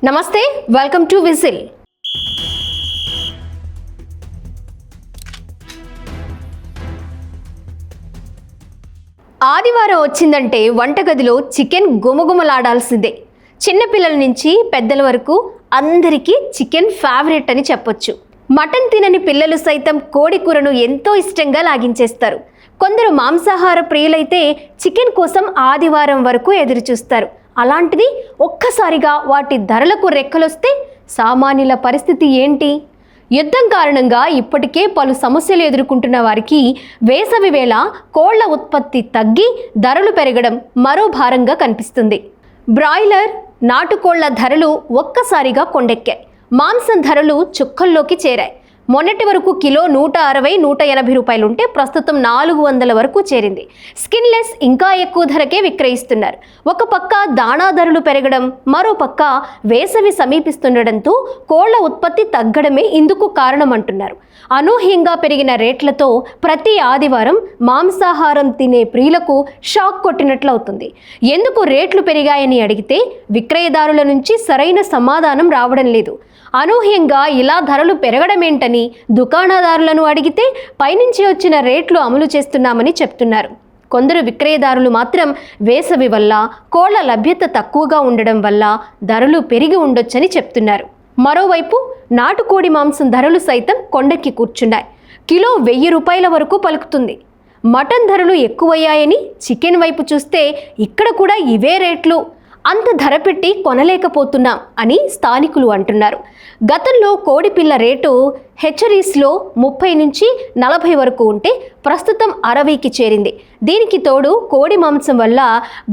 నమస్తే, welcome to whistle. ఆదివారం వచ్చిందంటే వంటగదిలో చికెన్ గుమగుమలాడాల్సిందే. చిన్నపిల్లల నుంచి పెద్దల వరకు అందరికీ చికెన్ ఫేవరెట్ అని చెప్పొచ్చు. మటన్ తినని పిల్లలు సైతం కోడి కూరను ఎంతో ఇష్టంగా లాగించేస్తారు. కొందరు మాంసాహార ప్రియులైతే చికెన్ కోసం ఆదివారం వరకు ఎదురు చూస్తారు. అలాంటిది ఒక్కసారిగా వాటి ధరలకు రెక్కలొస్తే సామాన్యుల పరిస్థితి ఏంటి? యుద్ధం కారణంగా ఇప్పటికే పలు సమస్యలు ఎదుర్కొంటున్న వారికి వేసవి వేళ కోళ్ల ఉత్పత్తి తగ్గి ధరలు పెరగడం మరో భారంగా కనిపిస్తుంది. బ్రాయిలర్, నాటుకోళ్ల ధరలు ఒక్కసారిగా కొండెక్కాయి. మాంసం ధరలు చుక్కల్లోకి చేరాయి. మొన్నటి వరకు కిలో 160-180 రూపాయలు ఉంటే ప్రస్తుతం 400 వరకు చేరింది. స్కిన్లెస్ ఇంకా ఎక్కువ ధరకే విక్రయిస్తున్నారు. ఒక పక్క దాణా ధరలు పెరగడం, మరో పక్క వేసవి సమీపిస్తుండటంతో కోళ్ల ఉత్పత్తి తగ్గడమే ఇందుకు కారణమంటున్నారు. అనూహ్యంగా పెరిగిన రేట్లతో ప్రతి ఆదివారం మాంసాహారం తినే ప్రియులకు షాక్ కొట్టినట్లవుతుంది. ఎందుకు రేట్లు పెరిగాయని అడిగితే విక్రయదారుల నుంచి సరైన సమాధానం రావడం లేదు. అనూహ్యంగా ఇలా ధరలు పెరగడమేంటని దుకాణదారులను అడిగితే పైనుంచి వచ్చిన రేట్లు అమలు చేస్తున్నామని చెప్తున్నారు. కొందరు విక్రయదారులు మాత్రం వేసవి వల్ల కోళ్ల లభ్యత తక్కువగా ఉండడం వల్ల ధరలు పెరిగి ఉండొచ్చని చెప్తున్నారు. మరోవైపు నాటుకోడి మాంసం ధరలు సైతం కొండెక్కి కూర్చున్నాయి. కిలో 1000 రూపాయల వరకు పలుకుతుంది. మటన్ ధరలు ఎక్కువయ్యాయని చికెన్ వైపు చూస్తే ఇక్కడ కూడా ఇవే రేట్లు. అంత ధర పెట్టి కొనలేకపోతున్నాం అని స్థానికులు అంటున్నారు. గతంలో కోడిపిల్ల రేటు హెచ్చరీస్లో 30-40 వరకు ఉంటే ప్రస్తుతం 60కి చేరింది. దీనికి తోడు కోడి మాంసం వల్ల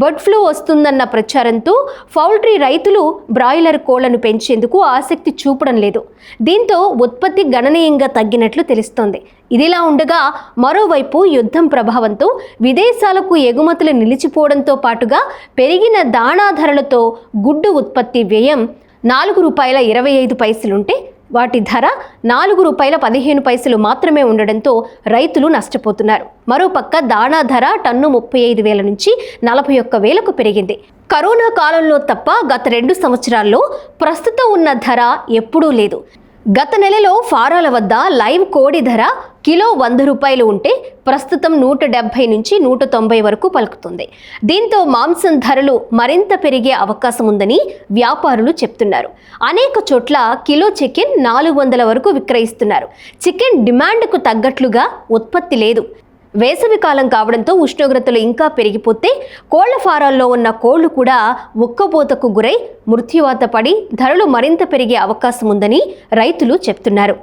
బర్డ్ ఫ్లూ వస్తుందన్న ప్రచారంతో పౌల్ట్రీ రైతులు బ్రాయిలర్ కోళ్లను పెంచేందుకు ఆసక్తి చూపడం లేదు. దీంతో ఉత్పత్తి గణనీయంగా తగ్గినట్లు తెలుస్తోంది. ఇదిలా ఉండగా మరోవైపు యుద్ధం ప్రభావంతో విదేశాలకు ఎగుమతులు నిలిచిపోవడంతో పాటుగా పెరిగిన దాణా ధరలతో గుడ్డు ఉత్పత్తి వ్యయం ₹4.25 ఉంటే వాటి ధర ₹4.15 మాత్రమే ఉండడంతో రైతులు నష్టపోతున్నారు. మరోపక్క దాణా ధర టన్ను 35,000 నుంచి 41,000కు పెరిగింది. కరోనా కాలంలో తప్ప గత 2 సంవత్సరాల్లో ప్రస్తుతం ఉన్న ధర ఎప్పుడూ లేదు. గత నెలలో ఫారాల వద్ద లైవ్ కోడి ధర కిలో 100 రూపాయలు ఉంటే ప్రస్తుతం 170 నుంచి 190 వరకు పలుకుతుంది. దీంతో మాంసం ధరలు మరింత పెరిగే అవకాశం ఉందని వ్యాపారులు చెప్తున్నారు. అనేక చోట్ల కిలో చికెన్ 400 వరకు విక్రయిస్తున్నారు. చికెన్ డిమాండ్కు తగ్గట్లుగా ఉత్పత్తి లేదు. వేసవి కాలం కావడంతో ఉష్ణోగ్రతలు ఇంకా పెరిగిపోతే కోళ్ల ఫారాల్లో ఉన్న కోళ్లు కూడా ఉక్కపోతకు గురై మృత్యువాత పడి ధరలు మరింత పెరిగే అవకాశం ఉందని రైతులు చెప్తున్నారు.